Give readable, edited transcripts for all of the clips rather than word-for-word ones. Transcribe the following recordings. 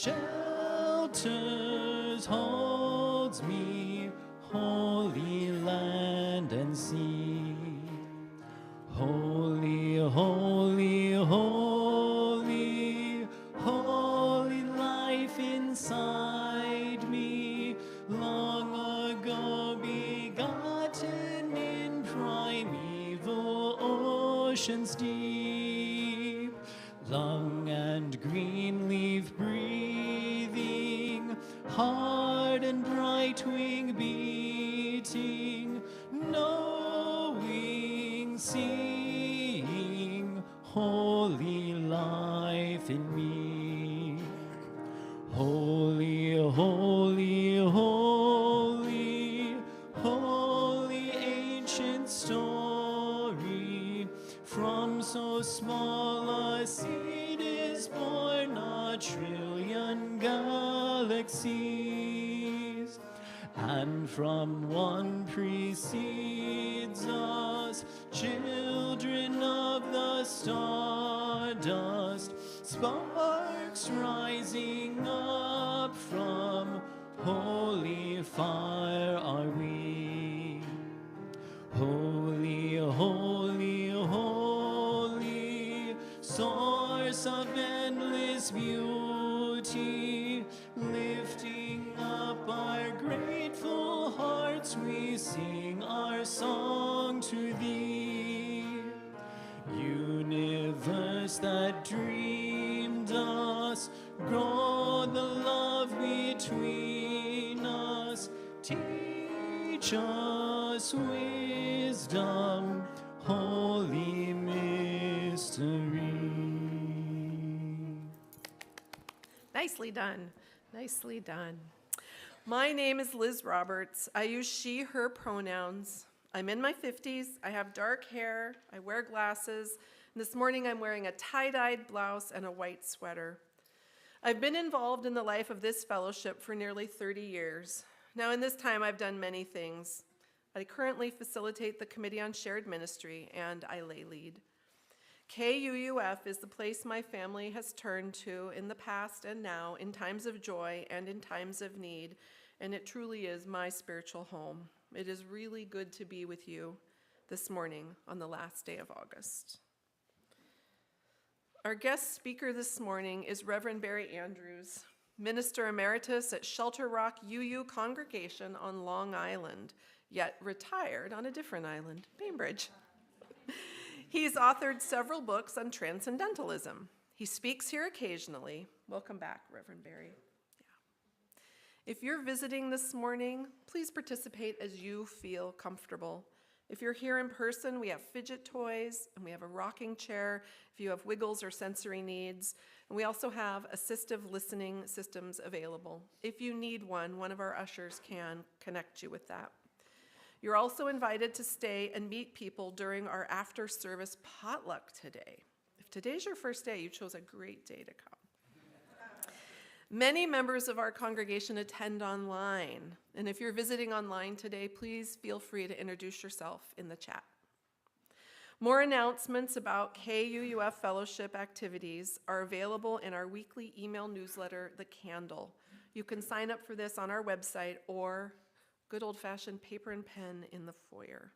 shelters, holds me, holy land and sea. Holy, holy, holy, holy life inside me, long ago begotten in primeval oceans deep, long and green leaf breathing, hard and bright wing beating, knowing, seeing, holy life in me. Holy, holy, holy, holy ancient story, from so small a seed is born a trillion galaxies, and from one precedes us, children of the stardust, sparks rising up from holy fire are we. Holy, holy, holy, source of endless beauty, lifting up our grateful hearts, we sing our song to thee. Universe that dreamed us, grow the love between us, teach us wisdom, holy mystery. Nicely done. Nicely done. My name is Liz Roberts. I use she, her pronouns. I'm in my 50s. I have dark hair. I wear glasses. And this morning I'm wearing a tie-dyed blouse and a white sweater. I've been involved in the life of this fellowship for nearly 30 years. Now, in this time, I've done many things. I currently facilitate the Committee on Shared Ministry, and I lay lead. KUUF is the place my family has turned to in the past and now, in times of joy and in times of need, and it truly is my spiritual home. It is really good to be with you this morning on the last day of August. Our guest speaker this morning is Reverend Barry Andrews, Minister Emeritus at Shelter Rock UU Congregation on Long Island, yet retired on a different island, Bainbridge. He's authored several books on Transcendentalism. He speaks here occasionally. Welcome back, Reverend Barry. If you're visiting this morning, please participate as you feel comfortable. If you're here in person, we have fidget toys and we have a rocking chair if you have wiggles or sensory needs. And we also have assistive listening systems available. If you need one of our ushers can connect you with that. You're also invited to stay and meet people during our after-service potluck today. If today's your first day, you chose a great day to come. Many members of our congregation attend online, and if you're visiting online today, please feel free to introduce yourself in the chat. More announcements about KUUF fellowship activities are available in our weekly email newsletter, The Candle. You can sign up for this on our website or good old-fashioned paper and pen in the foyer.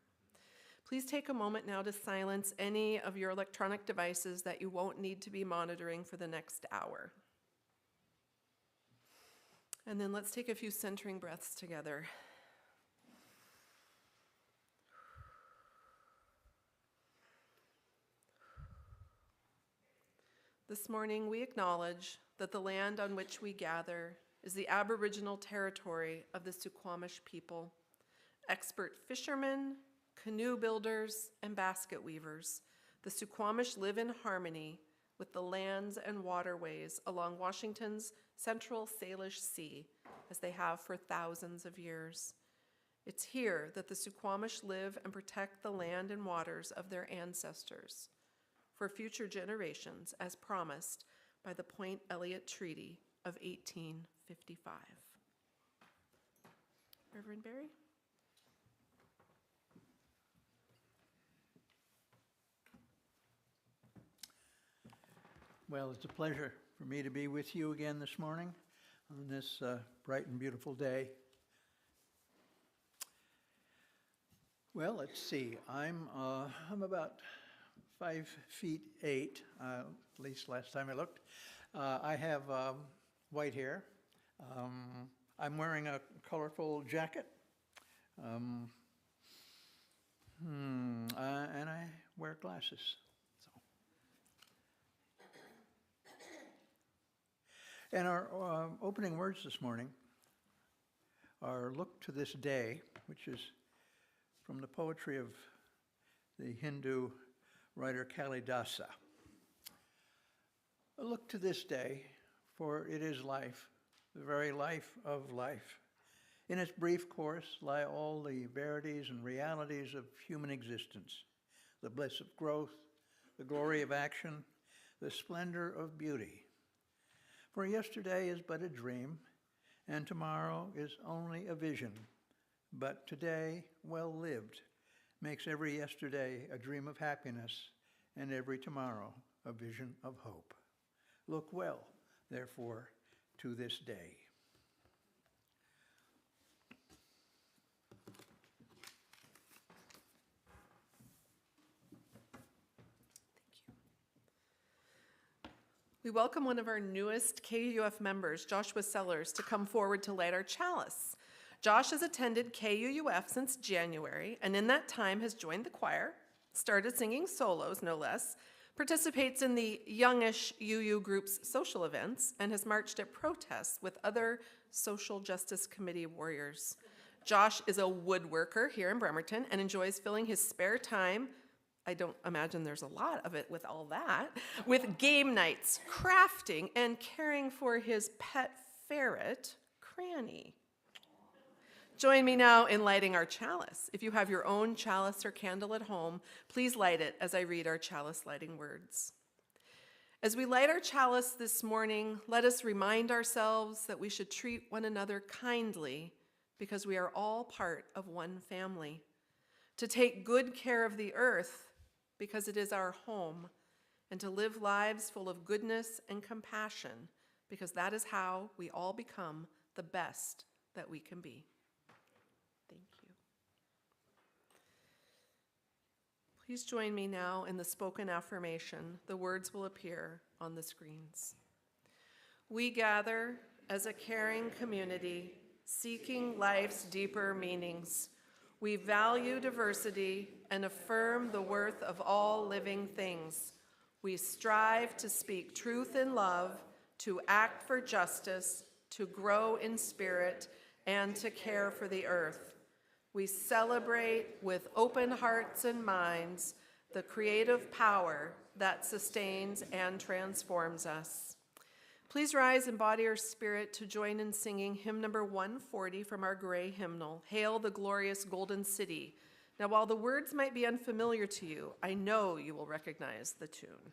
Please take a moment now to silence any of your electronic devices that you won't need to be monitoring for the next hour. And then let's take a few centering breaths together. This morning we acknowledge that the land on which we gather is the Aboriginal territory of the Suquamish people. Expert fishermen, canoe builders, and basket weavers, the Suquamish live in harmony with the lands and waterways along Washington's central Salish Sea, as they have for thousands of years. It's here that the Suquamish live and protect the land and waters of their ancestors for future generations, as promised by the Point Elliott Treaty of 1855. Reverend Barry? Well, it's a pleasure for me to be with you again this morning on this bright and beautiful day. Well, let's see. I'm about 5 feet 8, at least last time I looked. I have white hair. I'm wearing a colorful jacket. And I wear glasses. And our opening words this morning are "Look to this day," which is from the poetry of the Hindu writer Kalidasa. Look to this day, for it is life, the very life of life. In its brief course lie all the verities and realities of human existence, the bliss of growth, the glory of action, the splendor of beauty. For yesterday is but a dream, and tomorrow is only a vision. But today, well lived, makes every yesterday a dream of happiness, and every tomorrow a vision of hope. Look well, therefore, to this day. We welcome one of our newest KUUF members, Joshua Sellers, to come forward to light our chalice. Josh has attended KUUF since January, and in that time has joined the choir, started singing solos, no less, participates in the youngish UU group's social events, and has marched at protests with other social justice committee warriors. Josh is a woodworker here in Bremerton and enjoys filling his spare time, I don't imagine there's a lot of it with all that, with game nights, crafting, and caring for his pet ferret, Cranny. Join me now in lighting our chalice. If you have your own chalice or candle at home, please light it as I read our chalice lighting words. As we light our chalice this morning, let us remind ourselves that we should treat one another kindly because we are all part of one family. To take good care of the earth because it is our home, and to live lives full of goodness and compassion, because that is how we all become the best that we can be. Thank you. Please join me now in the spoken affirmation. The words will appear on the screens. We gather as a caring community, seeking life's deeper meanings. We value diversity and affirm the worth of all living things. We strive to speak truth in love, to act for justice, to grow in spirit, and to care for the earth. We celebrate with open hearts and minds the creative power that sustains and transforms us. Please rise in body or spirit to join in singing hymn number 140 from our gray hymnal, Hail the Glorious Golden City. Now, while the words might be unfamiliar to you, I know you will recognize the tune.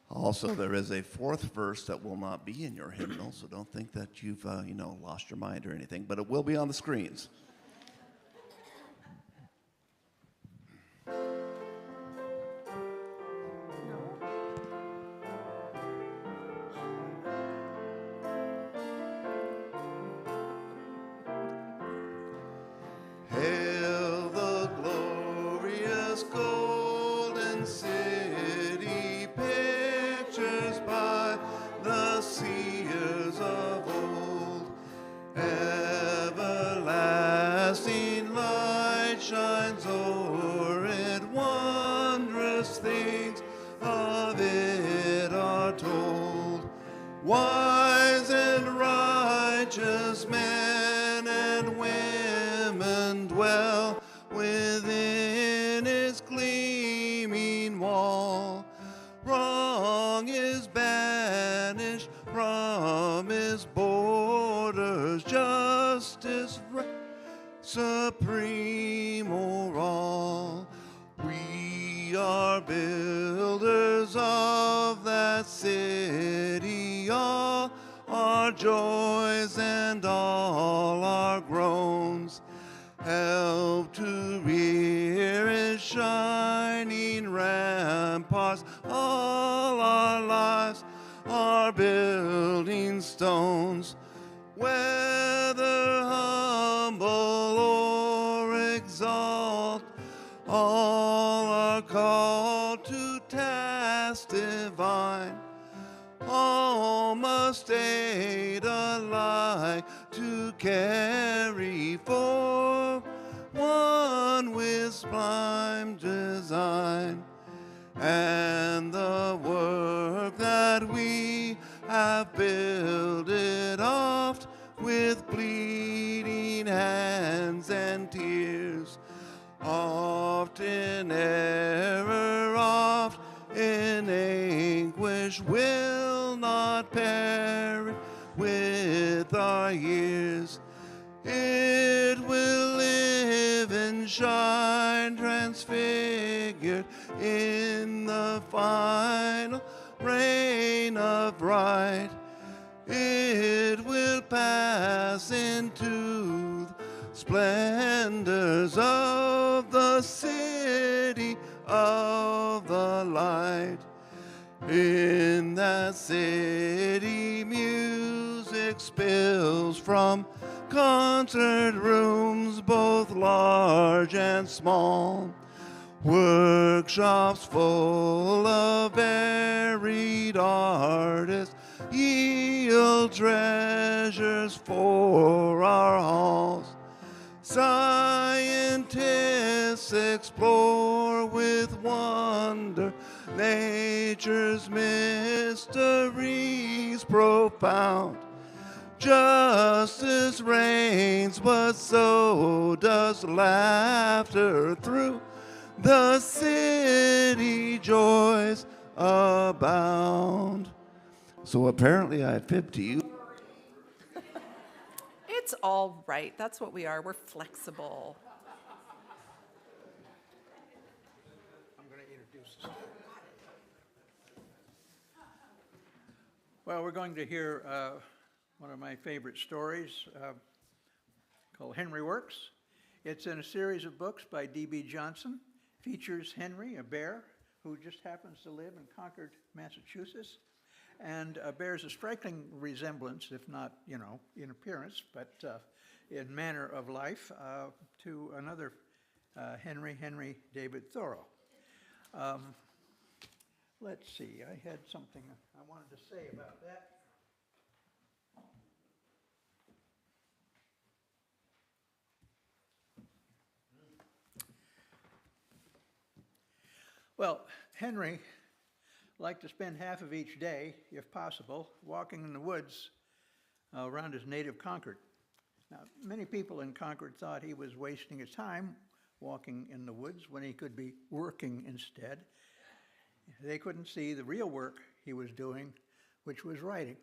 Also, there is a fourth verse that will not be in your hymnal, so don't think that you've lost your mind or anything, but it will be on the screens. Hail the glorious golden city, pictures by the seers of old. Everlasting light shines o'er it, wondrous things of it are told. Wise and righteous men and women dwell within its gleaming wall. Wrong is banished from its borders, justice supreme o'er all. We are builders of that city, all our joys and all our groans. Help to rear its shining ramparts all our lives are building stones, whether humble or exalt, all are called to task divine. All must aid alike to carry forth one with sublime design. And the work that we have builded oft with bleeding hands and tears, oft in error, oft in anguish, will not perish with our years. It will live and shine transfigured in the final reign of right. It will pass into the splendors of the city of the light. In that city music spills from concert rooms both large and small, workshops full of varied artists yield treasures for our halls. Scientists explore with wonder nature's mysteries profound. Justice reigns, but so does laughter through the city joys abound. So apparently I fibbed to you. It's all right. That's what we are. We're flexible. I'm going to introduce this. Well, we're going to hear one of my favorite stories called Henry Works. It's in a series of books by D.B. Johnson. Features Henry, a bear, who just happens to live in Concord, Massachusetts, and bears a striking resemblance, if not, in appearance, but in manner of life, to another Henry David Thoreau. Let's see, I had something I wanted to say about that. Well, Henry liked to spend half of each day, if possible, walking in the woods around his native Concord. Now, many people in Concord thought he was wasting his time walking in the woods when he could be working instead. They couldn't see the real work he was doing, which was writing.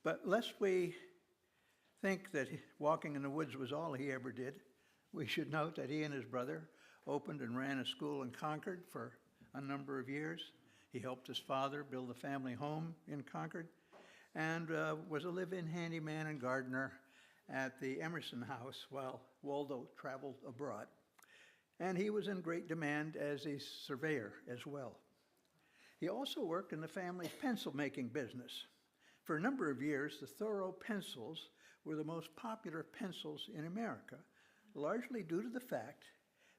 But lest we think that walking in the woods was all he ever did, we should note that he and his brother opened and ran a school in Concord for a number of years. He helped his father build a family home in Concord and was a live-in handyman and gardener at the Emerson House while Waldo traveled abroad. And he was in great demand as a surveyor as well. He also worked in the family's pencil-making business. For a number of years, the Thoreau pencils were the most popular pencils in America, largely due to the fact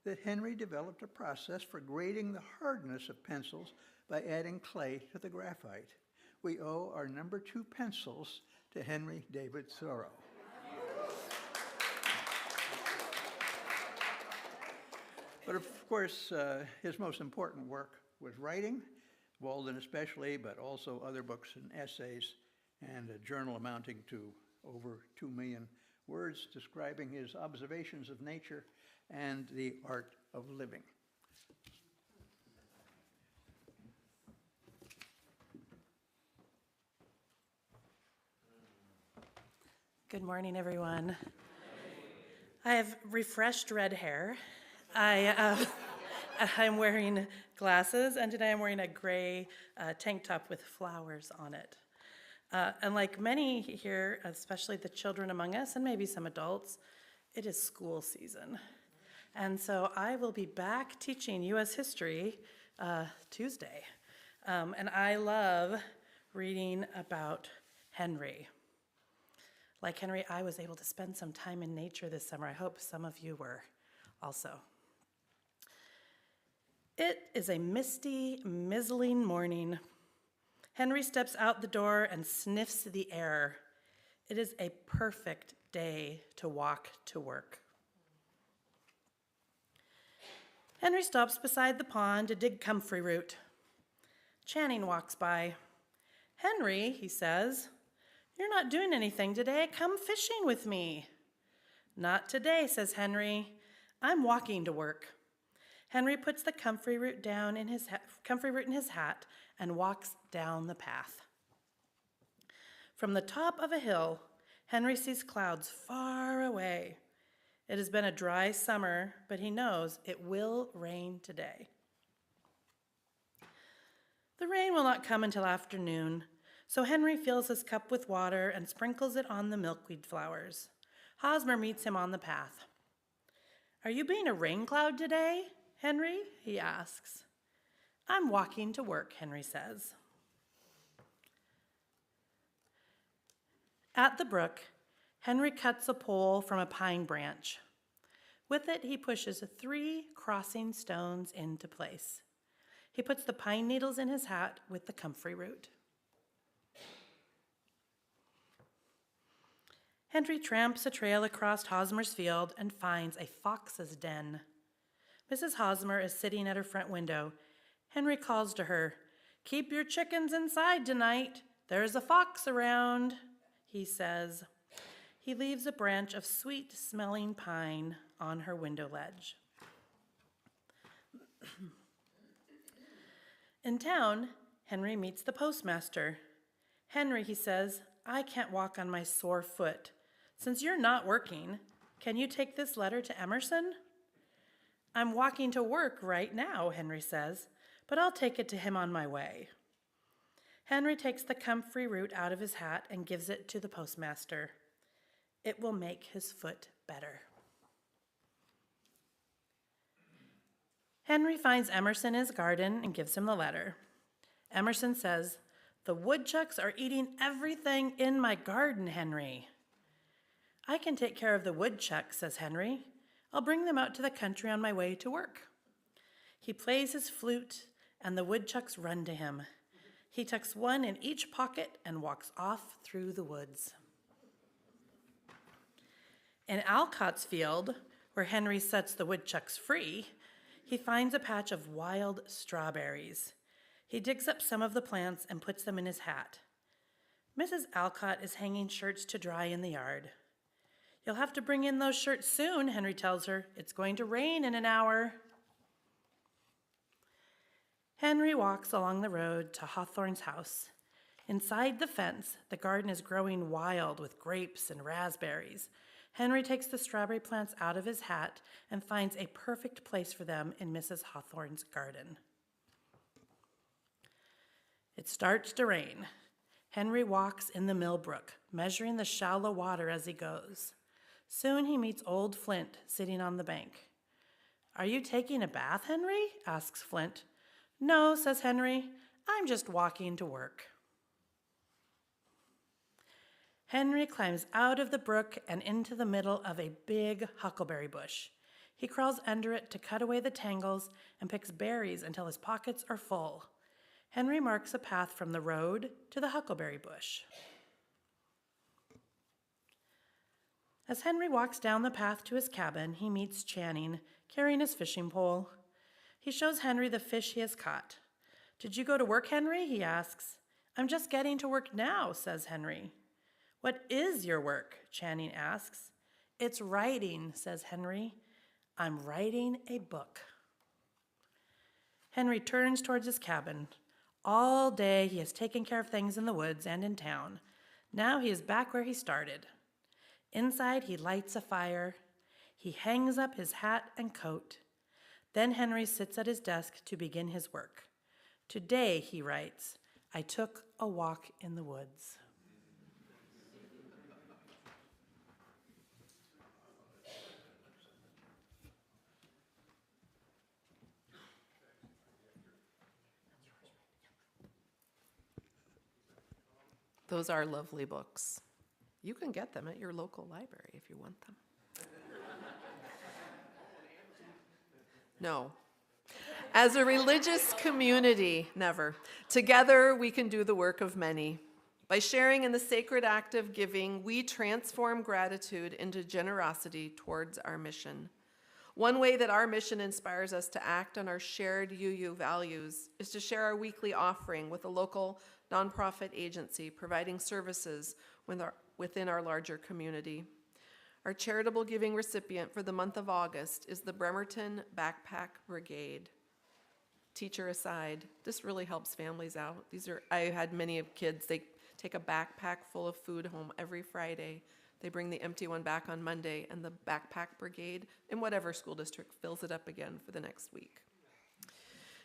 that Henry developed a process for grading the hardness of pencils by adding clay to the graphite. We owe our number 2 pencils to Henry David Thoreau. But of course, his most important work was writing, Walden especially, but also other books and essays, and a journal amounting to over 2 million words describing his observations of nature and the art of living. Good morning, everyone. I have refreshed red hair. I'm wearing glasses, and today I'm wearing a gray tank top with flowers on it. And like many here, especially the children among us, and maybe some adults, it is school season. And so I will be back teaching U.S. history Tuesday. And I love reading about Henry. Like Henry, I was able to spend some time in nature this summer. I hope some of you were also. It is a misty, mizzling morning. Henry steps out the door and sniffs the air. It is a perfect day to walk to work. Henry stops beside the pond to dig comfrey root. Channing walks by. "Henry," he says, "you're not doing anything today. Come fishing with me." "Not today," says Henry. "I'm walking to work." Henry puts the comfrey root in his hat and walks down the path. From the top of a hill, Henry sees clouds far away. It has been a dry summer, but he knows it will rain today. The rain will not come until afternoon, so Henry fills his cup with water and sprinkles it on the milkweed flowers. Hosmer meets him on the path. "Are you being a rain cloud today, Henry?" he asks. "I'm walking to work," Henry says. At the brook, Henry cuts a pole from a pine branch. With it, he pushes 3 crossing stones into place. He puts the pine needles in his hat with the comfrey root. Henry tramps a trail across Hosmer's field and finds a fox's den. Mrs. Hosmer is sitting at her front window. Henry calls to her, "Keep your chickens inside tonight. There's a fox around," he says. He leaves a branch of sweet-smelling pine on her window ledge. In town, Henry meets the postmaster. "Henry," he says, "I can't walk on my sore foot. Since you're not working, can you take this letter to Emerson?" "I'm walking to work right now," Henry says, "but I'll take it to him on my way." Henry takes the comfrey root out of his hat and gives it to the postmaster. It will make his foot better. Henry finds Emerson in his garden and gives him the letter. Emerson says, "The woodchucks are eating everything in my garden, Henry." "I can take care of the woodchucks," says Henry. "I'll bring them out to the country on my way to work." He plays his flute, and the woodchucks run to him. He tucks one in each pocket and walks off through the woods. In Alcott's field, where Henry sets the woodchucks free, he finds a patch of wild strawberries. He digs up some of the plants and puts them in his hat. Mrs. Alcott is hanging shirts to dry in the yard. "You'll have to bring in those shirts soon," Henry tells her. "It's going to rain in an hour." Henry walks along the road to Hawthorne's house. Inside the fence, the garden is growing wild with grapes and raspberries. Henry takes the strawberry plants out of his hat and finds a perfect place for them in Mrs. Hawthorne's garden. It starts to rain. Henry walks in the mill brook, measuring the shallow water as he goes. Soon he meets old Flint sitting on the bank. "Are you taking a bath, Henry?" asks Flint. "No," says Henry. "I'm just walking to work." Henry climbs out of the brook and into the middle of a big huckleberry bush. He crawls under it to cut away the tangles and picks berries until his pockets are full. Henry marks a path from the road to the huckleberry bush. As Henry walks down the path to his cabin, he meets Channing, carrying his fishing pole. He shows Henry the fish he has caught. "Did you go to work, Henry?" he asks. "I'm just getting to work now," says Henry. "What is your work?" Channing asks. "It's writing," says Henry. "I'm writing a book." Henry turns towards his cabin. All day he has taken care of things in the woods and in town. Now he is back where he started. Inside, he lights a fire. He hangs up his hat and coat. Then Henry sits at his desk to begin his work. "Today," he writes, "I took a walk in the woods." Those are lovely books. You can get them at your local library if you want them. No. As a religious community, never. Together, we can do the work of many. By sharing in the sacred act of giving, we transform gratitude into generosity towards our mission. One way that our mission inspires us to act on our shared UU values is to share our weekly offering with a local nonprofit agency providing services within our larger community. Our charitable giving recipient for the month of August is the Bremerton Backpack Brigade. Teacher aside, this really helps families out. I had many of kids, they take a backpack full of food home every Friday. They bring the empty one back on Monday, and the Backpack Brigade in whatever school district fills it up again for the next week.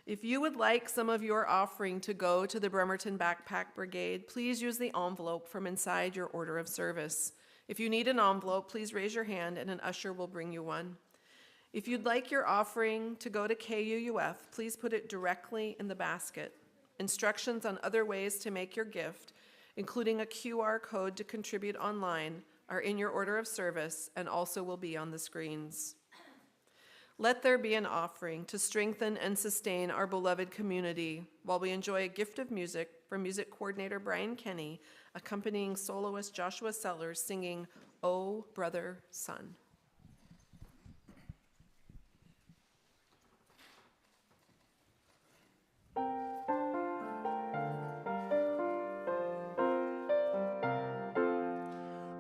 If you would like some of your offering to go to the Bremerton Backpack Brigade, please use the envelope from inside your order of service. If you need an envelope, please raise your hand and an usher will bring you one. If you'd like your offering to go to KUUF, please put it directly in the basket. Instructions on other ways to make your gift, including a QR code to contribute online, are in your order of service and also will be on the screens. Let there be an offering to strengthen and sustain our beloved community while we enjoy a gift of music from music coordinator Brian Kenny, accompanying soloist Joshua Sellers singing, "Oh, Brother, Son."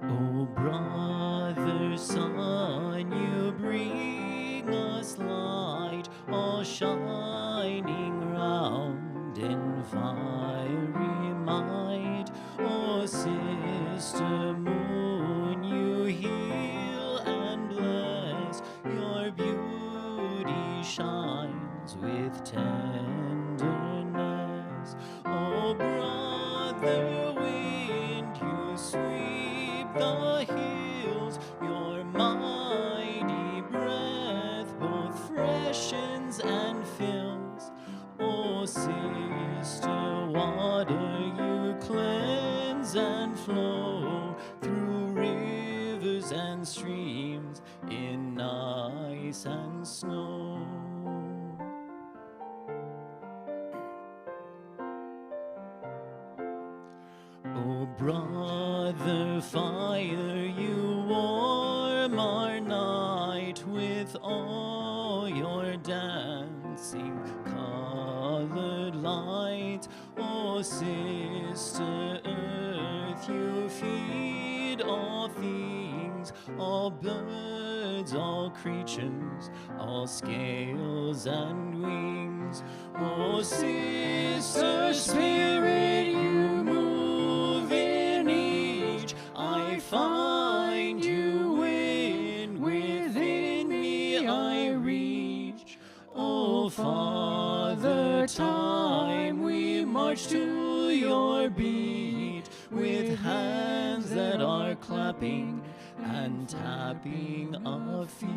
Oh, brother, son, you bring us light, all shining round in fiery might. Oh, sister moon, you heal and bless, your beauty shines with tenderness. Oh, brother wind, you sweep the hills, your mighty breath both freshens and fills. Oh, sister water, you cleanse and flow through rivers and streams in ice and snow. Oh, brother fire, you warm our night with all your dancing colored light. Oh, sister earth, you feed all things, all birds, all creatures, all scales and wings. Oh, sister spirit, you move in each. I find you within me I reach. Oh, Father Time, we march to your beat with hands that are clapping and tapping our feet.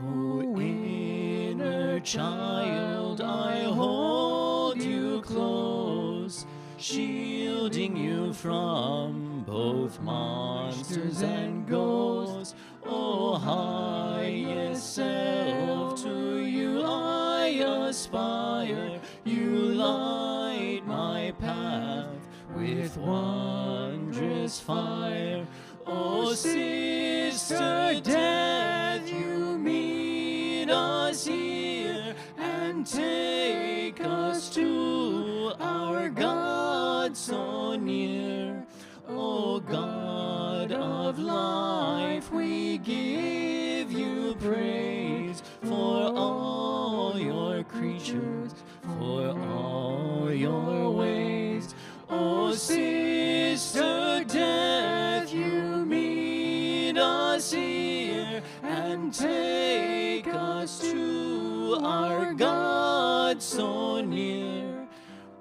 Oh, inner child, I hold you close, shielding you from both monsters and ghosts. Oh, highest self, to you I aspire. You light my path with wondrous fire. Oh, sister death, you meet us here and take us to our God so near. O God of life, we give you praise for all your creatures, for all your ways. O sister death, you meet us here and take us to our God so near.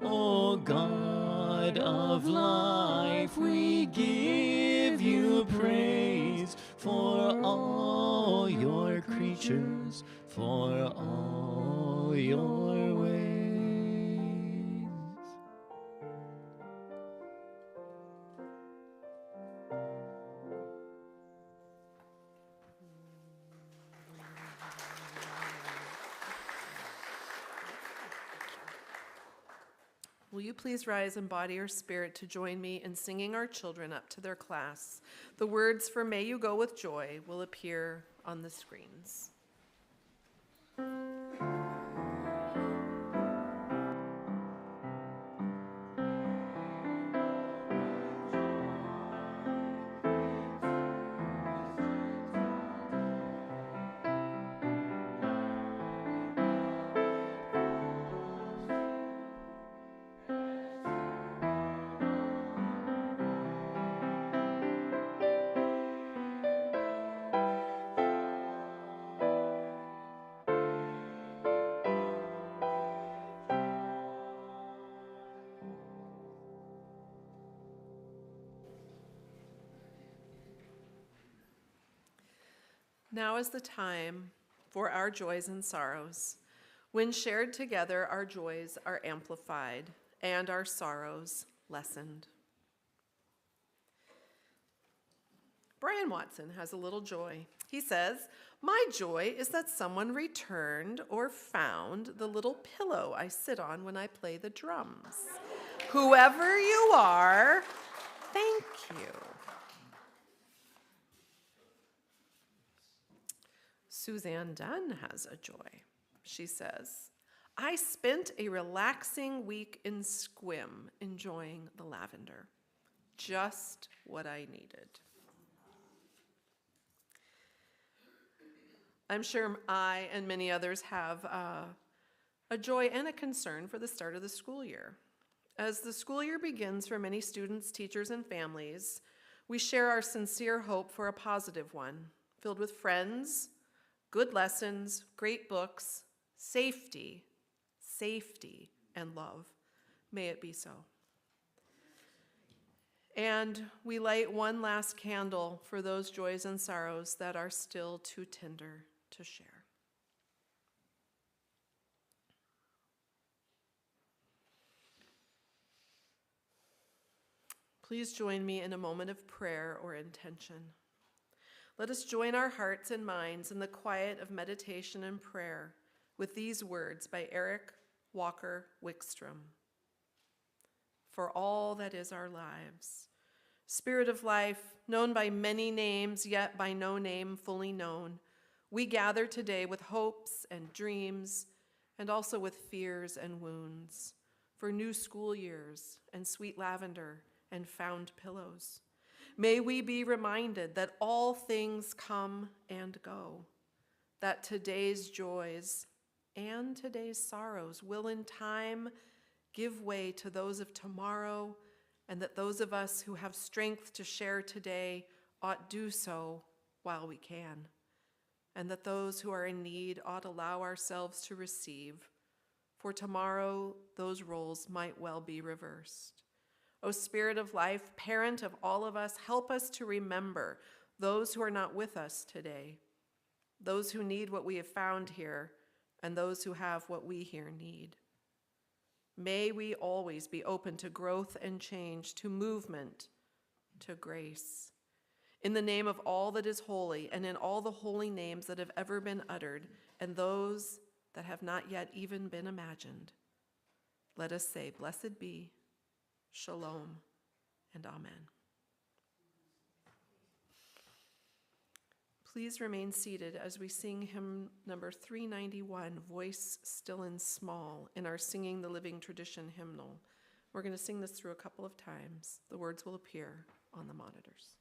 O God of life, we give you praise for all your creatures, for all your ways. Will you please rise and body or spirit to join me in singing our children up to their class? The words for May You Go With Joy will appear on the screens. Now is the time for our joys and sorrows. When shared together, our joys are amplified and our sorrows lessened. Brian Watson has a little joy. He says, "My joy is that someone returned or found the little pillow I sit on when I play the drums. Whoever you are, thank you." Suzanne Dunn has a joy. She says, "I spent a relaxing week in Squim enjoying the lavender. Just what I needed." I'm sure I and many others have a joy and a concern for the start of the school year. As the school year begins for many students, teachers, and families, we share our sincere hope for a positive one, filled with friends, good lessons, great books, safety, and love. May it be so. And we light one last candle for those joys and sorrows that are still too tender to share. Please join me in a moment of prayer or intention. Let us join our hearts and minds in the quiet of meditation and prayer with these words by Eric Walker Wickstrom. "For all that is our lives, Spirit of life, known by many names, yet by no name fully known, we gather today with hopes and dreams, and also with fears and wounds, for new school years and sweet lavender and found pillows. May we be reminded that all things come and go, that today's joys and today's sorrows will in time give way to those of tomorrow, and that those of us who have strength to share today ought do so while we can, and that those who are in need ought allow ourselves to receive, for tomorrow those roles might well be reversed. O Spirit of life, parent of all of us, help us to remember those who are not with us today, those who need what we have found here, and those who have what we here need. May we always be open to growth and change, to movement, to grace. In the name of all that is holy, and in all the holy names that have ever been uttered, and those that have not yet even been imagined, let us say, blessed be, Shalom, and Amen." Please remain seated as we sing hymn number 391, Voice Still and Small, in our Singing the Living Tradition hymnal. We're going to sing this through a couple of times. The words will appear on the monitors.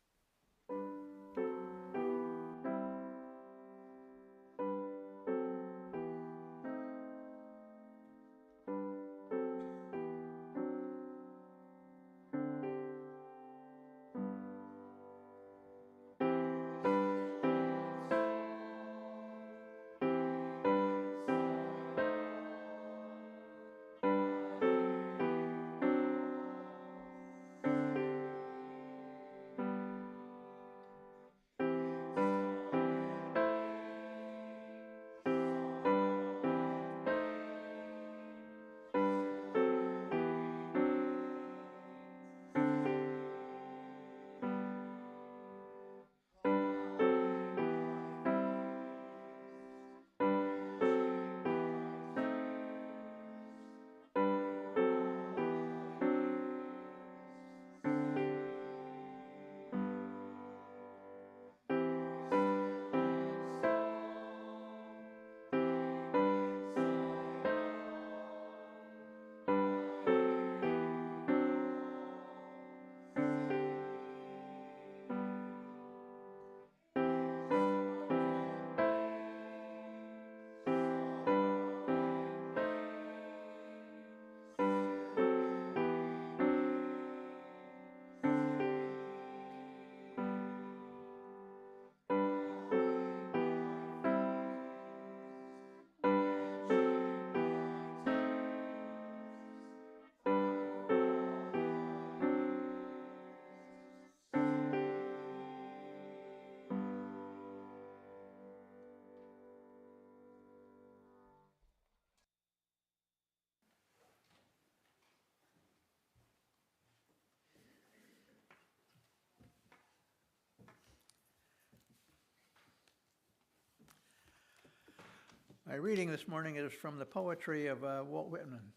My reading this morning is from the poetry of Walt Whitman.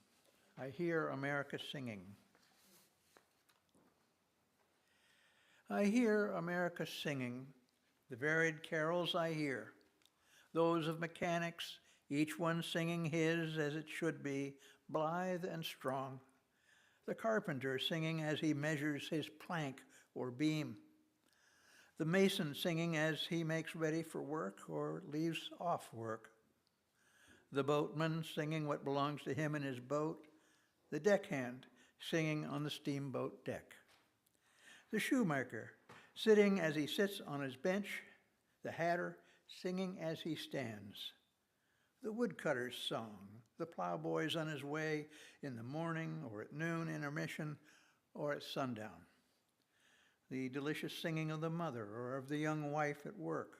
I hear America singing. I hear America singing, the varied carols I hear, those of mechanics, each one singing his as it should be, blithe and strong. The carpenter singing as he measures his plank or beam. The mason singing as he makes ready for work or leaves off work. The boatman singing what belongs to him in his boat. The deckhand singing on the steamboat deck. The shoemaker sitting as he sits on his bench. The hatter singing as he stands. The woodcutter's song, the plowboy's on his way in the morning or at noon intermission or at sundown. The delicious singing of the mother or of the young wife at work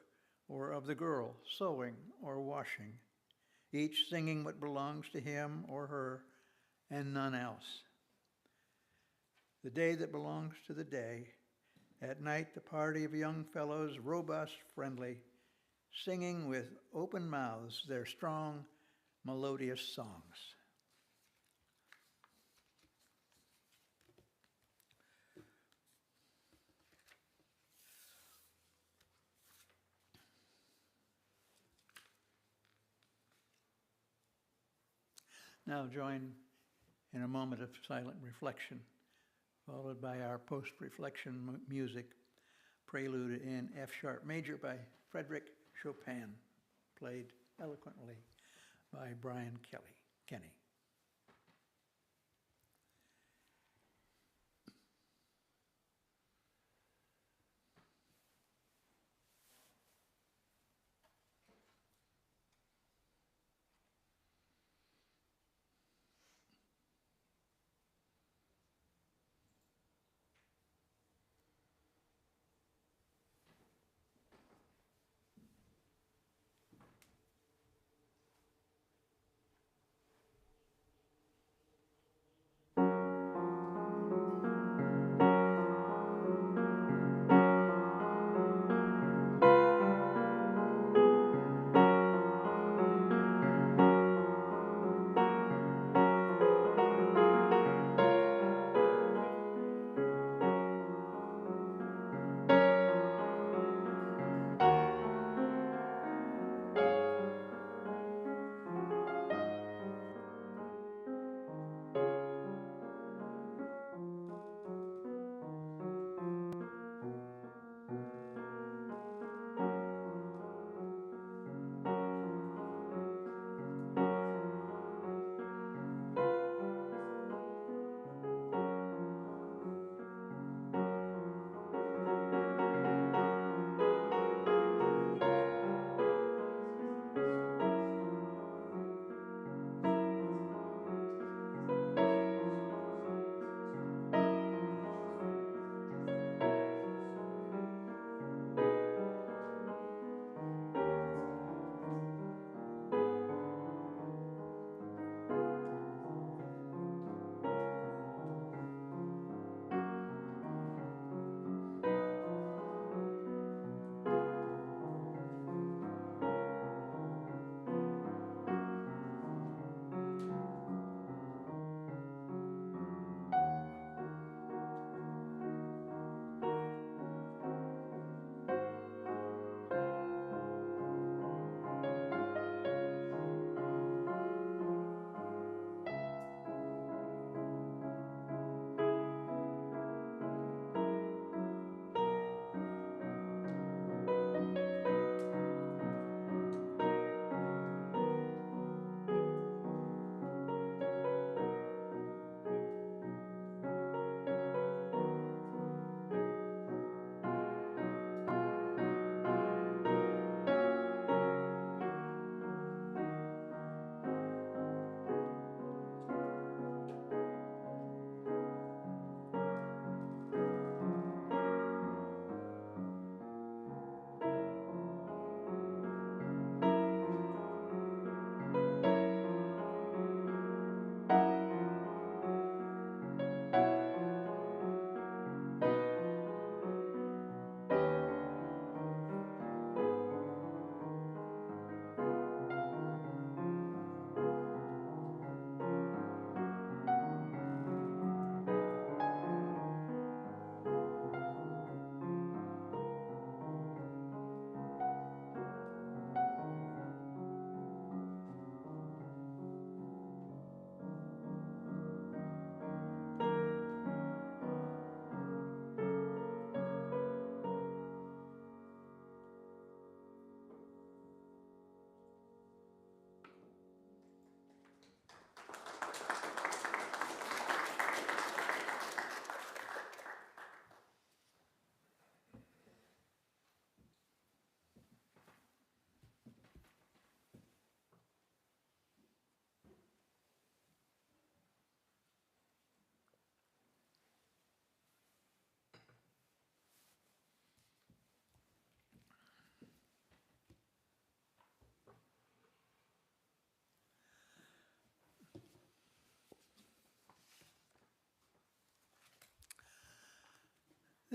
or of the girl sewing or washing, each singing what belongs to him or her and none else. The day that belongs to the day, at night the party of young fellows, robust, friendly, singing with open mouths their strong, melodious songs. Now join in a moment of silent reflection, followed by our post-reflection music, prelude in F sharp major by Frederick Chopin, played eloquently by Brian Kenny.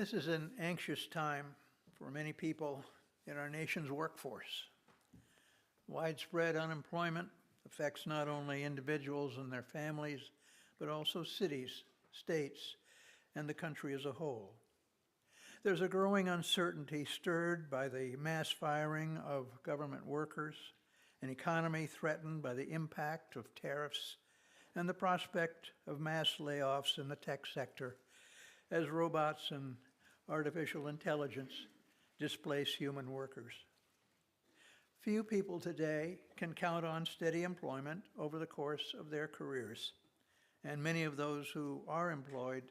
This is an anxious time for many people in our nation's workforce. Widespread unemployment affects not only individuals and their families, but also cities, states, and the country as a whole. There's a growing uncertainty stirred by the mass firing of government workers, an economy threatened by the impact of tariffs, and the prospect of mass layoffs in the tech sector as robots and artificial intelligence displace human workers. Few people today can count on steady employment over the course of their careers, and many of those who are employed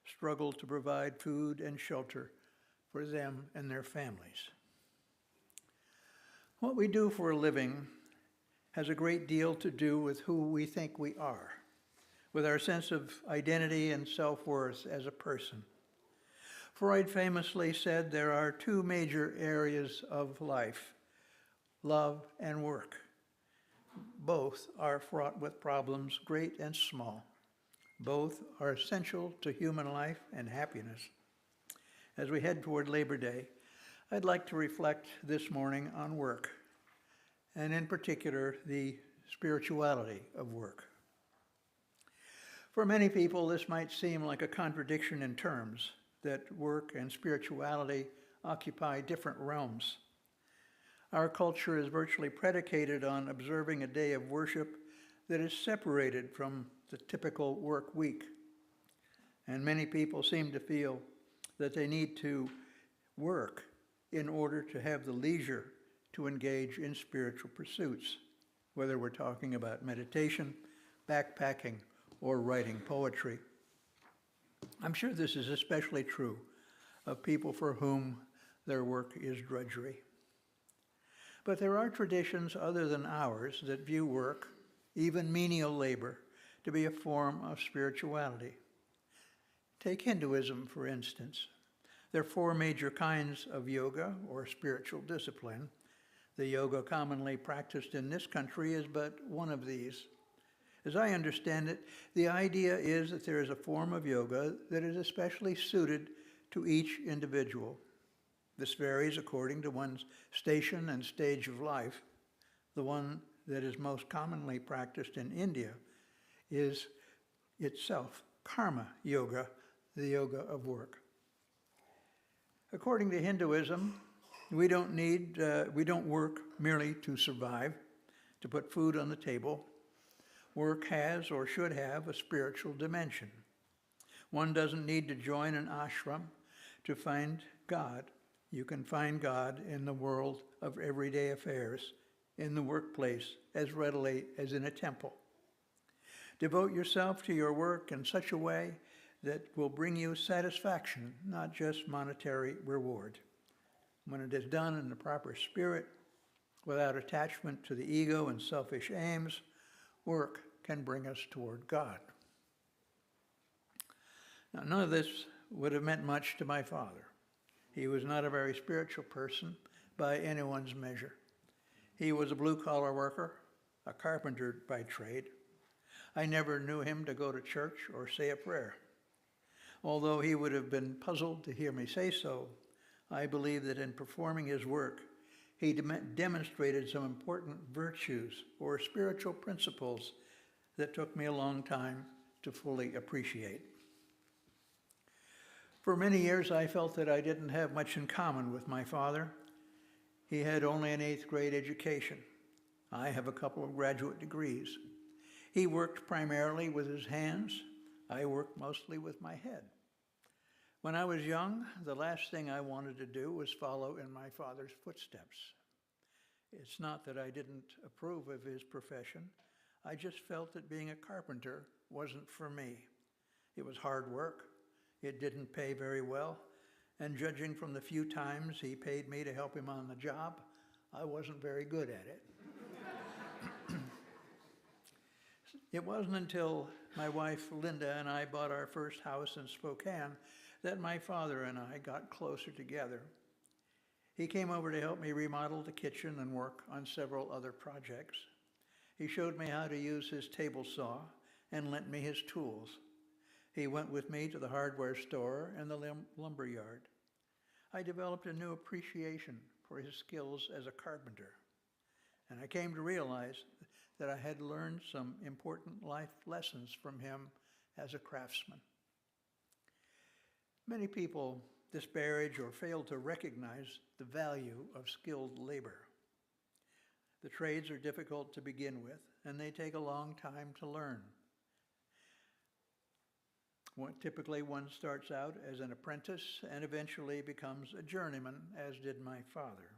struggle to provide food and shelter for them and their families. What we do for a living has a great deal to do with who we think we are, with our sense of identity and self-worth as a person. Freud famously said there are two major areas of life: love and work. Both are fraught with problems, great and small. Both are essential to human life and happiness. As we head toward Labor Day, I'd like to reflect this morning on work, and in particular, the spirituality of work. For many people, this might seem like a contradiction in terms, that work and spirituality occupy different realms. Our culture is virtually predicated on observing a day of worship that is separated from the typical work week. And many people seem to feel that they need to work in order to have the leisure to engage in spiritual pursuits, whether we're talking about meditation, backpacking, or writing poetry. I'm sure this is especially true of people for whom their work is drudgery. But there are traditions other than ours that view work, even menial labor, to be a form of spirituality. Take Hinduism, for instance. There are four major kinds of yoga, or spiritual discipline. The yoga commonly practiced in this country is but one of these. As I understand it, the idea is that there is a form of yoga that is especially suited to each individual. This varies according to one's station and stage of life. The one that is most commonly practiced in India is itself karma yoga, the yoga of work. According to Hinduism, we don't work merely to survive, to put food on the table. Work has or should have a spiritual dimension. One doesn't need to join an ashram to find God. You can find God in the world of everyday affairs, in the workplace, as readily as in a temple. Devote yourself to your work in such a way that will bring you satisfaction, not just monetary reward. When it is done in the proper spirit, without attachment to the ego and selfish aims, work can bring us toward God. Now, none of this would have meant much to my father. He was not a very spiritual person by anyone's measure. He was a blue-collar worker, a carpenter by trade. I never knew him to go to church or say a prayer. Although he would have been puzzled to hear me say so, I believe that in performing his work, he demonstrated some important virtues or spiritual principles that took me a long time to fully appreciate. For many years, I felt that I didn't have much in common with my father. He had only an 8th grade education. I have a couple of graduate degrees. He worked primarily with his hands. I worked mostly with my head. When I was young, the last thing I wanted to do was follow in my father's footsteps. It's not that I didn't approve of his profession. I just felt that being a carpenter wasn't for me. It was hard work. It didn't pay very well. And judging from the few times he paid me to help him on the job, I wasn't very good at it. It wasn't until my wife Linda and I bought our first house in Spokane that my father and I got closer together. He came over to help me remodel the kitchen and work on several other projects. He showed me how to use his table saw and lent me his tools. He went with me to the hardware store and the lumber yard. I developed a new appreciation for his skills as a carpenter, and I came to realize that I had learned some important life lessons from him as a craftsman. Many people disparage or fail to recognize the value of skilled labor. The trades are difficult to begin with, and they take a long time to learn. Typically, one starts out as an apprentice and eventually becomes a journeyman, as did my father.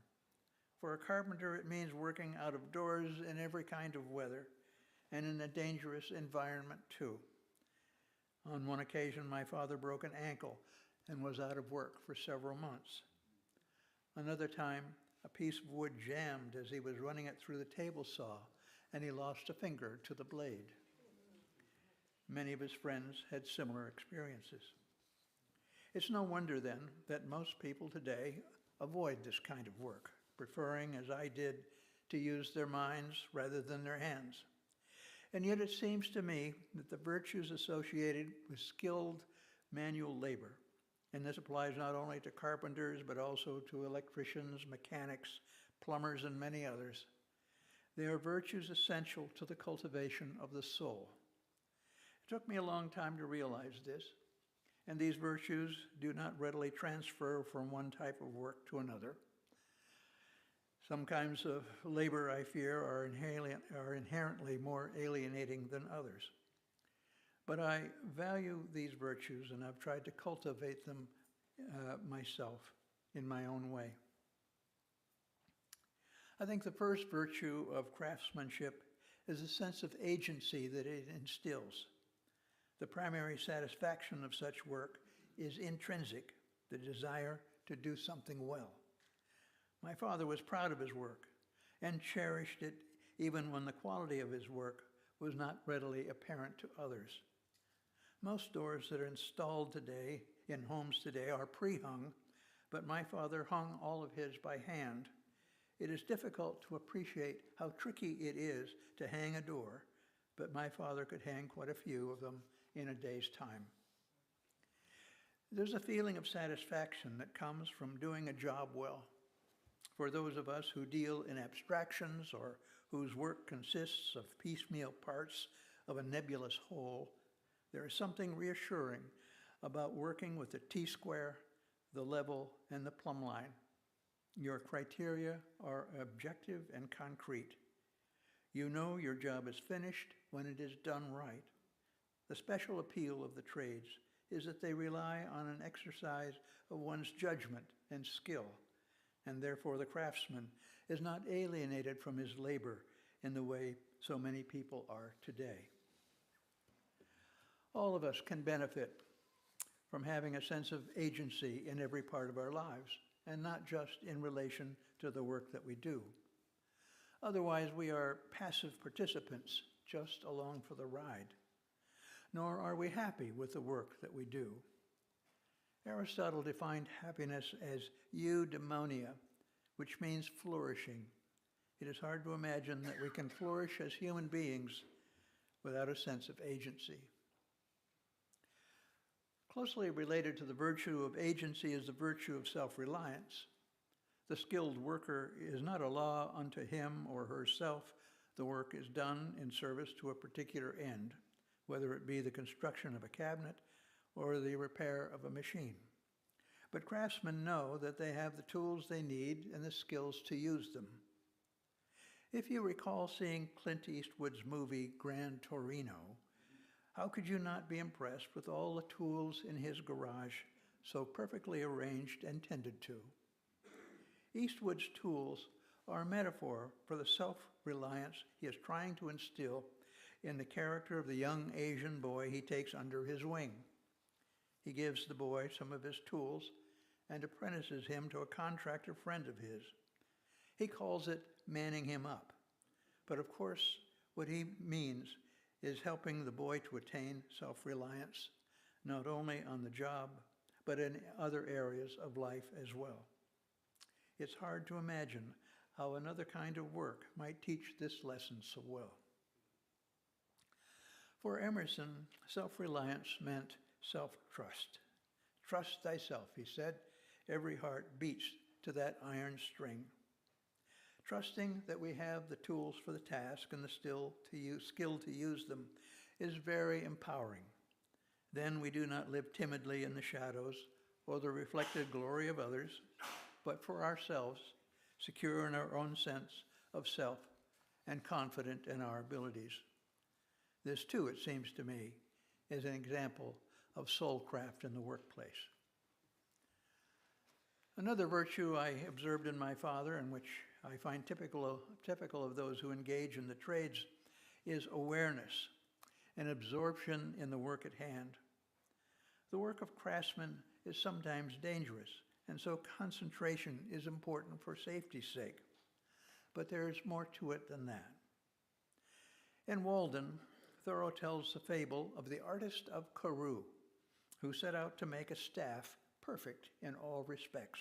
For a carpenter, it means working out of doors in every kind of weather and in a dangerous environment too. On one occasion, my father broke an ankle and was out of work for several months. Another time, a piece of wood jammed as he was running it through the table saw, and he lost a finger to the blade. Many of his friends had similar experiences. It's no wonder then that most people today avoid this kind of work, preferring, as I did, to use their minds rather than their hands. And yet it seems to me that the virtues associated with skilled manual labor, and this applies not only to carpenters but also to electricians, mechanics, plumbers, and many others, they are virtues essential to the cultivation of the soul. It took me a long time to realize this, and these virtues do not readily transfer from one type of work to another. Some kinds of labor, I fear, are inherently more alienating than others. But I value these virtues, and I've tried to cultivate them myself in my own way. I think the first virtue of craftsmanship is a sense of agency that it instills. The primary satisfaction of such work is intrinsic, the desire to do something well. My father was proud of his work and cherished it even when the quality of his work was not readily apparent to others. Most doors that are installed today in homes today are pre-hung, but my father hung all of his by hand. It is difficult to appreciate how tricky it is to hang a door, but my father could hang quite a few of them in a day's time. There's a feeling of satisfaction that comes from doing a job well. For those of us who deal in abstractions or whose work consists of piecemeal parts of a nebulous whole, there is something reassuring about working with the T-square, the level, and the plumb line. Your criteria are objective and concrete. You know your job is finished when it is done right. The special appeal of the trades is that they rely on an exercise of one's judgment and skill, and therefore the craftsman is not alienated from his labor in the way so many people are today. All of us can benefit from having a sense of agency in every part of our lives, and not just in relation to the work that we do. Otherwise, we are passive participants just along for the ride, nor are we happy with the work that we do. Aristotle defined happiness as eudaimonia, which means flourishing. It is hard to imagine that we can flourish as human beings without a sense of agency. Closely related to the virtue of agency is the virtue of self-reliance. The skilled worker is not a law unto him or herself. The work is done in service to a particular end, whether it be the construction of a cabinet or the repair of a machine. But craftsmen know that they have the tools they need and the skills to use them. If you recall seeing Clint Eastwood's movie Gran Torino, how could you not be impressed with all the tools in his garage, so perfectly arranged and tended to? Eastwood's tools are a metaphor for the self-reliance he is trying to instill in the character of the young Asian boy he takes under his wing. He gives the boy some of his tools and apprentices him to a contractor friend of his. He calls it manning him up. But of course, what he means is helping the boy to attain self-reliance, not only on the job, but in other areas of life as well. It's hard to imagine how another kind of work might teach this lesson so well. For Emerson, self-reliance meant self-trust. Trust thyself, he said. Every heart beats to that iron string. Trusting that we have the tools for the task and the skill to use them is very empowering. Then we do not live timidly in the shadows or the reflected glory of others, but for ourselves, secure in our own sense of self and confident in our abilities. This too, it seems to me, is an example of soulcraft in the workplace. Another virtue I observed in my father, and which I find typical of those who engage in the trades, is awareness and absorption in the work at hand. The work of craftsmen is sometimes dangerous, and so concentration is important for safety's sake. But there is more to it than that. In Walden, Thoreau tells the fable of the artist of Carew, who set out to make a staff perfect in all respects.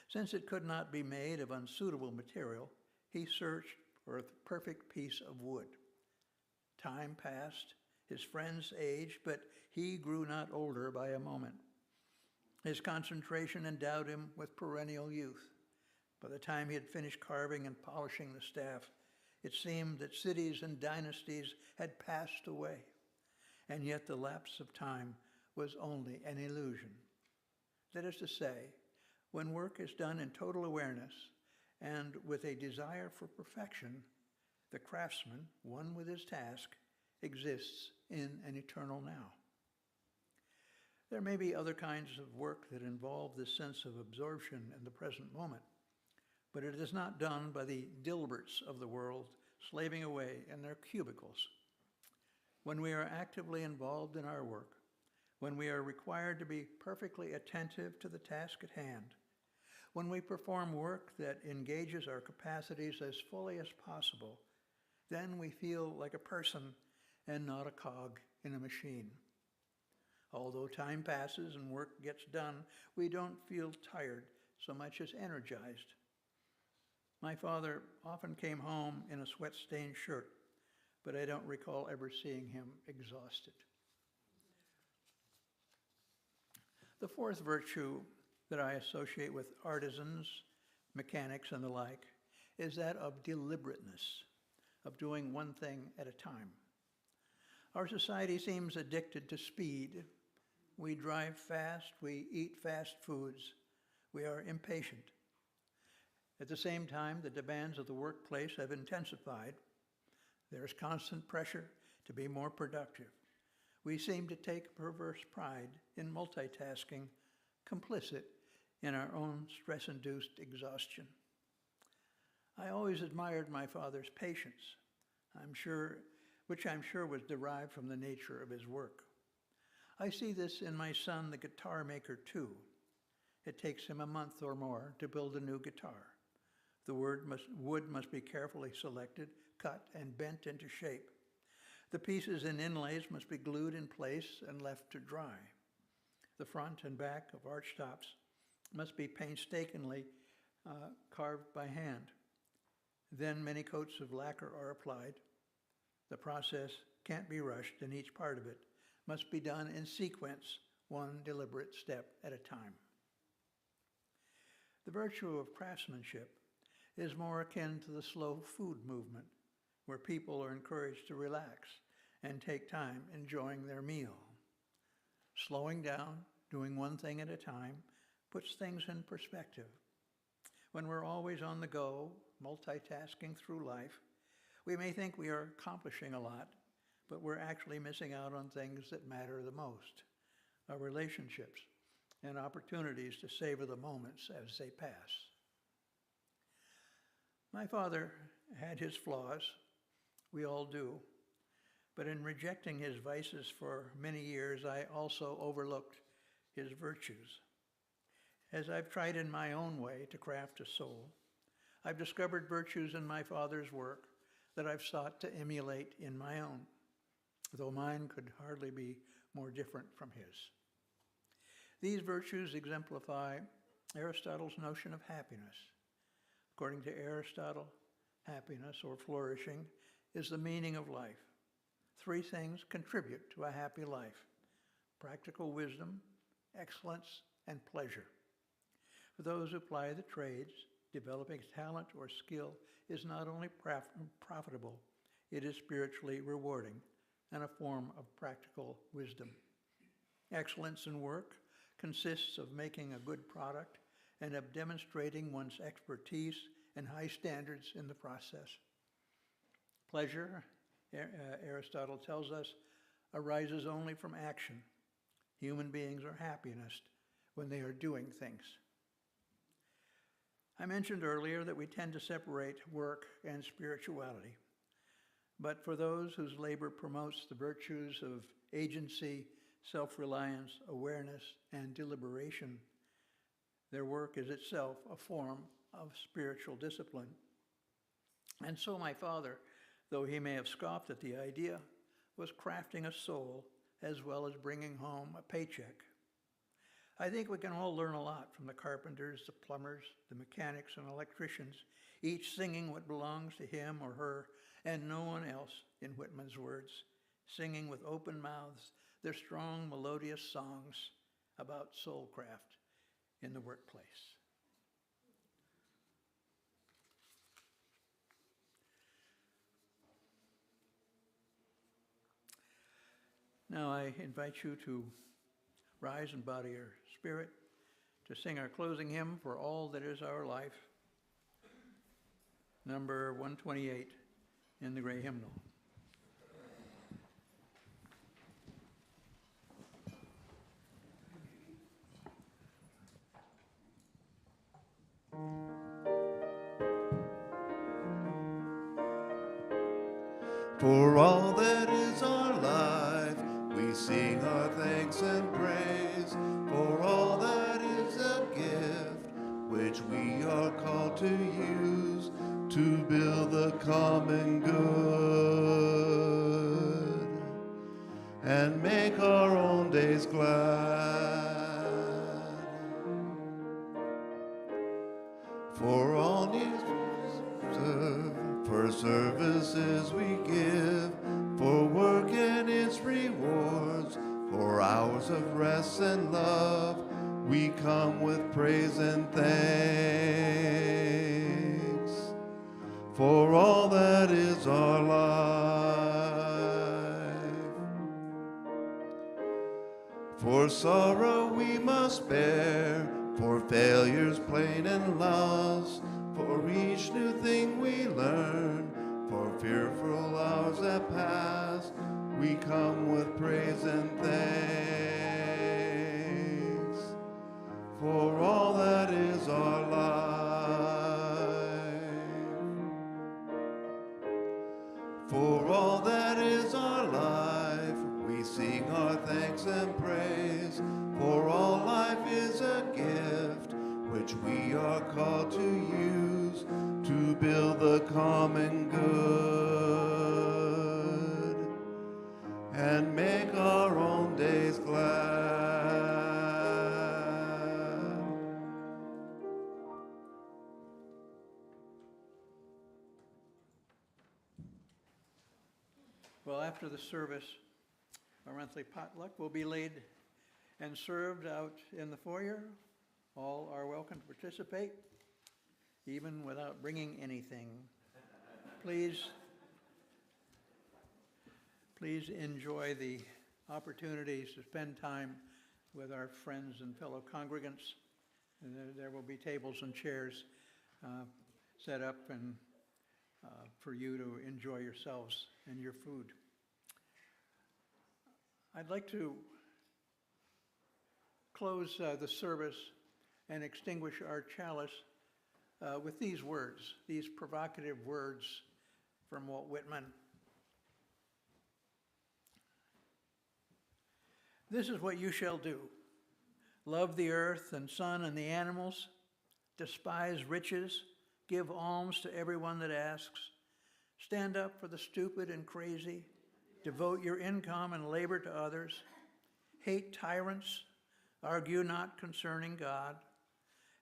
Since it could not be made of unsuitable material, he searched for the perfect piece of wood. Time passed, his friends aged, but he grew not older by a moment. His concentration endowed him with perennial youth. By the time he had finished carving and polishing the staff, it seemed that cities and dynasties had passed away, and yet the lapse of time was only an illusion. That is to say, when work is done in total awareness and with a desire for perfection, the craftsman, one with his task, exists in an eternal now. There may be other kinds of work that involve this sense of absorption in the present moment, but it is not done by the Dilberts of the world slaving away in their cubicles. When we are actively involved in our work, when we are required to be perfectly attentive to the task at hand, when we perform work that engages our capacities as fully as possible, then we feel like a person and not a cog in a machine. Although time passes and work gets done, we don't feel tired so much as energized. My father often came home in a sweat-stained shirt, but I don't recall ever seeing him exhausted. The fourth virtue that I associate with artisans, mechanics, and the like is that of deliberateness, of doing one thing at a time. Our society seems addicted to speed. We drive fast, we eat fast foods, we are impatient. At the same time, the demands of the workplace have intensified. There is constant pressure to be more productive. We seem to take perverse pride in multitasking, complicit in our own stress-induced exhaustion. I always admired my father's patience, which I'm sure was derived from the nature of his work. I see this in my son, the guitar maker, too. It takes him a month or more to build a new guitar. The wood must be carefully selected, cut, and bent into shape. The pieces and inlays must be glued in place and left to dry. The front and back of archtops must be painstakingly carved by hand. Then many coats of lacquer are applied. The process can't be rushed, and each part of it must be done in sequence, one deliberate step at a time. The virtue of craftsmanship is more akin to the slow food movement, where people are encouraged to relax and take time enjoying their meal. Slowing down, doing one thing at a time, puts things in perspective. When we're always on the go, multitasking through life, we may think we are accomplishing a lot, but we're actually missing out on things that matter the most, our relationships and opportunities to savor the moments as they pass. My father had his flaws, we all do, but in rejecting his vices for many years, I also overlooked his virtues. As I've tried in my own way to craft a soul, I've discovered virtues in my father's work that I've sought to emulate in my own, though mine could hardly be more different from his. These virtues exemplify Aristotle's notion of happiness. According to Aristotle, happiness, or flourishing, is the meaning of life. Three things contribute to a happy life: practical wisdom, excellence, and pleasure. For those who apply the trades, developing talent or skill is not only profitable, it is spiritually rewarding and a form of practical wisdom. Excellence in work consists of making a good product and of demonstrating one's expertise and high standards in the process. Pleasure, Aristotle tells us, arises only from action. Human beings are happiest when they are doing things. I mentioned earlier that we tend to separate work and spirituality. But for those whose labor promotes the virtues of agency, self-reliance, awareness, and deliberation, their work is itself a form of spiritual discipline. And so my father, though he may have scoffed at the idea, was crafting a soul as well as bringing home a paycheck. I think we can all learn a lot from the carpenters, the plumbers, the mechanics, and electricians, each singing what belongs to him or her and no one else, in Whitman's words, singing with open mouths their strong, melodious songs about soulcraft in the workplace. Now I invite you to rise in body or spirit to sing our closing hymn, For All That Is Our Life, number 128 in the gray hymnal. For all that is our life, we sing our thanks and praise. For all that is a gift, which we are called to use to build the common good and make our own days glad. For all needs serve, for services we give, for work and its rewards, for hours of rest and love, we come with praise and thanks. For all that is our life. For sorrow we must bear, for failures plain and loss, for each new thing we learn, for fearful hours that pass, we come with praise and thanks. For all that is our life. For all that is our life, we sing our thanks and praise. For all life is a gift, which we are called to use to build the common good and make our own days glad. Well, after the service, our monthly potluck will be laid and served out in the foyer. All are welcome to participate, even without bringing anything. Please enjoy the opportunities to spend time with our friends and fellow congregants. And there will be tables and chairs set up and for you to enjoy yourselves and your food. I'd like to close the service and extinguish our chalice with these words, these provocative words from Walt Whitman. This is what you shall do. Love the earth and sun and the animals, despise riches, give alms to everyone that asks, stand up for the stupid and crazy, devote your income and labor to others, hate tyrants, argue not concerning God,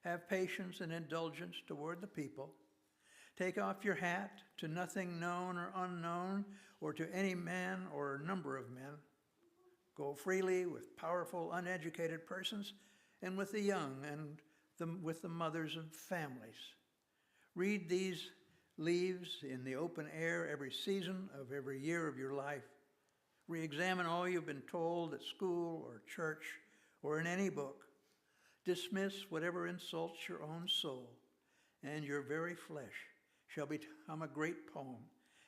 have patience and indulgence toward the people, take off your hat to nothing known or unknown, or to any man or number of men, Go freely with powerful, uneducated persons and with the young and with the mothers of families. Read these leaves in the open air every season of every year of your life. Re-examine all you've been told at school or church or in any book. Dismiss whatever insults your own soul, and your very flesh shall become a great poem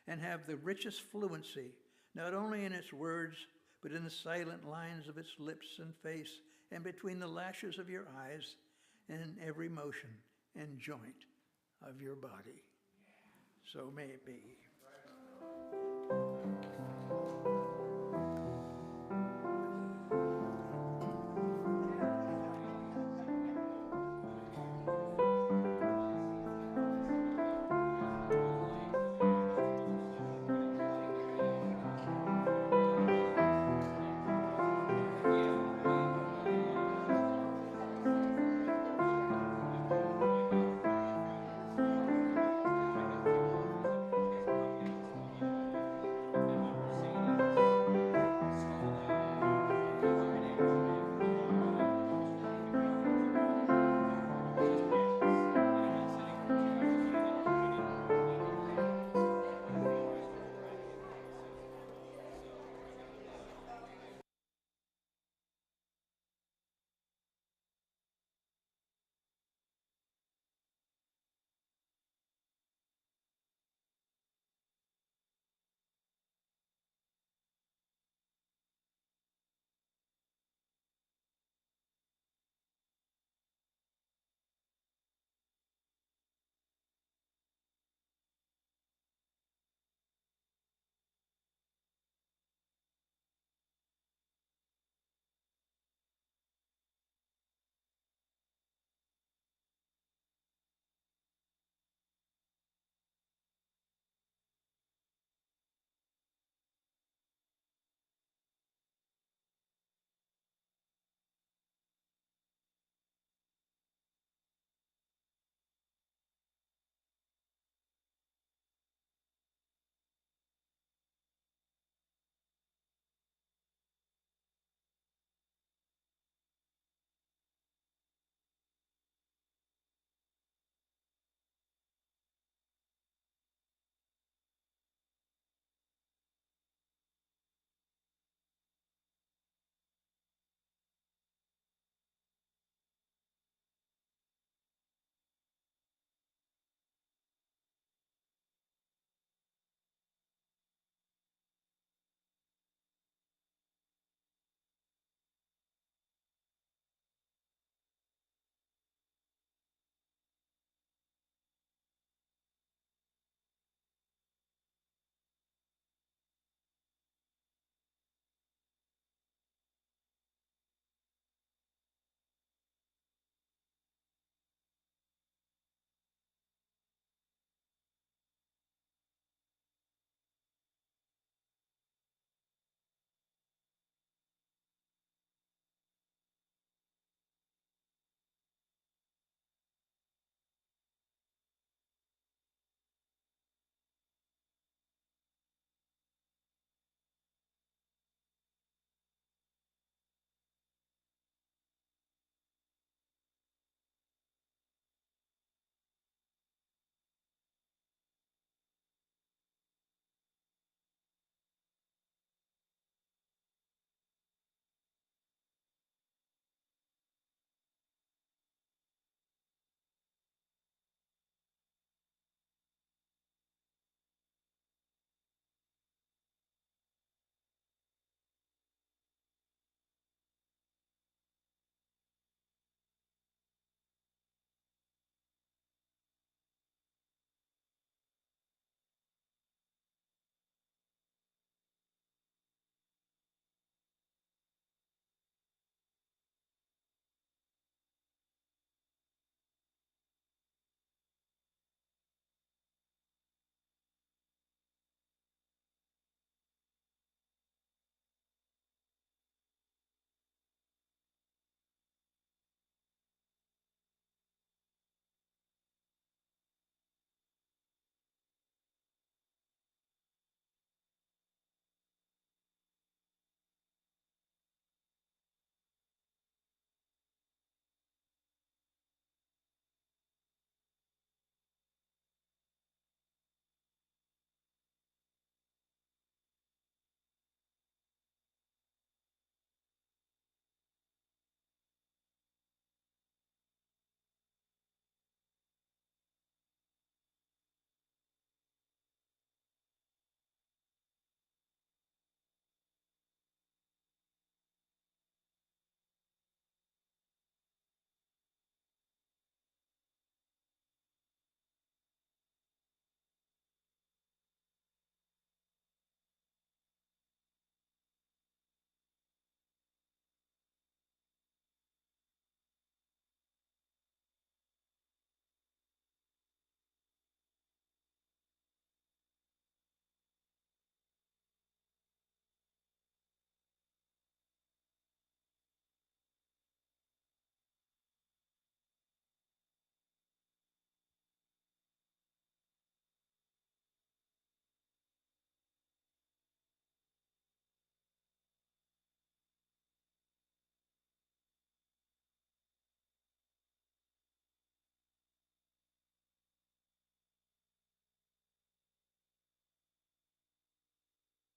and have the richest fluency, not only in its words, but in the silent lines of its lips and face, and between the lashes of your eyes, and in every motion and joint of your body. So may it be.